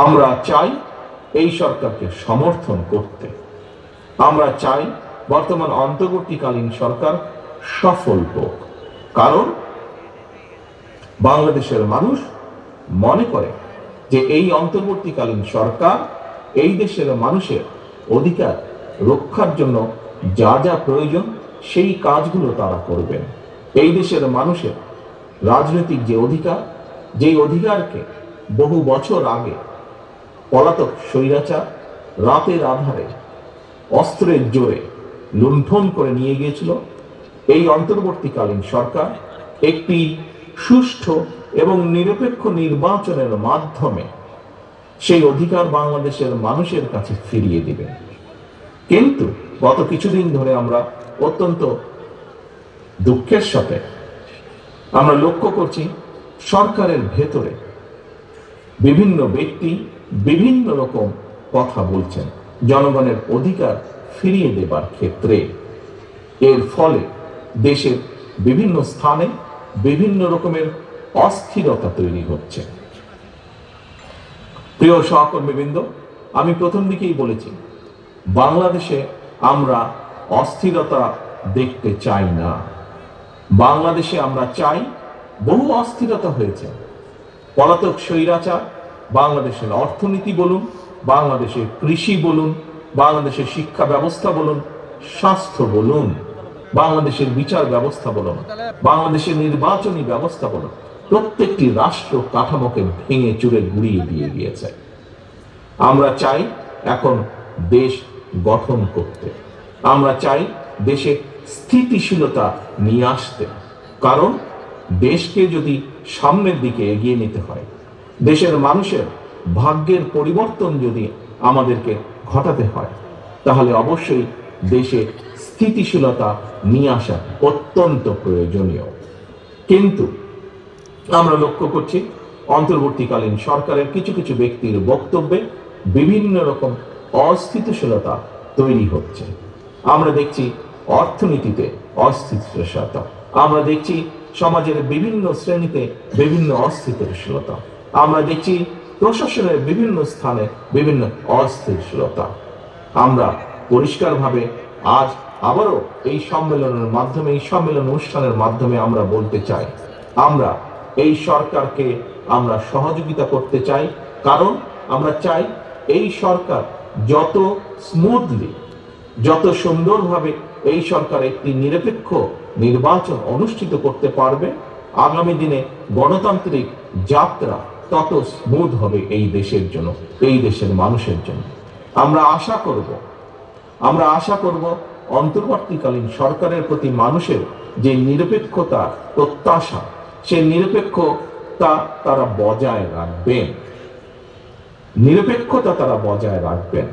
আমরা চাই এই সরকারকে সমর্থন করতে। আমরা চাই বর্তমান অন্তর্বর্তীকালীন সরকার সফল হোক, কারণ বাংলাদেশের মানুষ মনে করে যে এই অন্তর্বর্তীকালীন সরকার এই দেশের মানুষের অধিকার রক্ষার জন্য যা যা প্রয়োজন সেই কাজগুলো তারা করবেন। এই দেশের মানুষের রাজনৈতিক যে অধিকার, যেই অধিকারকে বহু বছর আগে পলাতক স্বৈরাচার রাতের আধারে অস্ত্রের জোরে লুণ্ঠন করে নিয়ে গিয়েছিল, এই অন্তর্বর্তীকালীন সরকার একটি সুষ্ঠু এবং নিরপেক্ষ নির্বাচনের মাধ্যমে সেই অধিকার বাংলাদেশের মানুষের কাছে ফিরিয়ে দিবেন। কিন্তু গত কিছুদিন ধরে আমরা অত্যন্ত দুঃখের সাথে আমরা লক্ষ্য করছি সরকারের ভেতরে বিভিন্ন ব্যক্তি বিভিন্ন রকম কথা বলছেন জনগণের অধিকার ফিরিয়ে দেবার ক্ষেত্রে। এর ফলে দেশের বিভিন্ন স্থানে বিভিন্ন রকমের অস্থিরতা তৈরি হচ্ছে। প্রিয় সহকর্মীবৃন্দ, আমি প্রথম দিকেই বলেছি বাংলাদেশে আমরা অস্থিরতা দেখতে চাই না। বাংলাদেশে আমরা চাই, বহু অস্থিরতা হয়েছে, পলাতক স্বৈরাচার বাংলাদেশের অর্থনীতি বলুন, বাংলাদেশের কৃষি বলুন, বাংলাদেশের শিক্ষা ব্যবস্থা বলুন, স্বাস্থ্য বলুন, বাংলাদেশের বিচার ব্যবস্থা বলুন, বাংলাদেশের নির্বাচনী ব্যবস্থা বলুন, প্রত্যেকটি রাষ্ট্র কাঠামোকে ভেঙে চুরে গুড়িয়ে দিয়ে গিয়েছে। আমরা চাই এখন দেশ গঠন করতে, আমরা চাই দেশে স্থিতিশীলতা নিয়ে আসতে, কারণ দেশকে যদি সামনের দিকে এগিয়ে নিতে হয়, দেশের মানুষের ভাগ্যের পরিবর্তন যদি আমাদেরকে ঘটাতে হয়, তাহলে অবশ্যই দেশে স্থিতিশীলতা নিয়ে আসা অত্যন্ত প্রয়োজনীয়। কিন্তু আমরা লক্ষ্য করছি অন্তর্বর্তীকালীন সরকারের কিছু কিছু ব্যক্তির বক্তব্যে বিভিন্ন রকম অস্থিতিশীলতা তৈরি হচ্ছে। আমরা দেখছি অর্থনীতিতে অস্থিতিশীলতা, আমরা দেখছি সমাজের বিভিন্ন শ্রেণীতে বিভিন্ন অস্থিতিশীলতা, আমরা দেখছি প্রশাসনের বিভিন্ন স্থানে বিভিন্ন অস্থিতিশীলতা। আমরা পরিষ্কারভাবে আজ আবারও এই সম্মেলনের মাধ্যমে, এই সম্মেলন অনুষ্ঠানের মাধ্যমে আমরা বলতে চাই, আমরা এই সরকারকে আমরা সহযোগিতা করতে চাই, কারণ আমরা চাই এই সরকার যত স্মুথলি, যত সুন্দরভাবে এই সরকার একটি নিরপেক্ষ নির্বাচন অনুষ্ঠিত করতে পারবে, আগামী দিনে গণতান্ত্রিক যাত্রা তত স্মুথ হবে এই দেশের জন্য, এই দেশের মানুষের জন্য। আমরা আশা করব অন্তর্বর্তীকালীন সরকারের প্রতি মানুষের যে নিরপেক্ষতা প্রত্যাশা, সেই নিরপেক্ষতা তারা বজায় রাখবেন।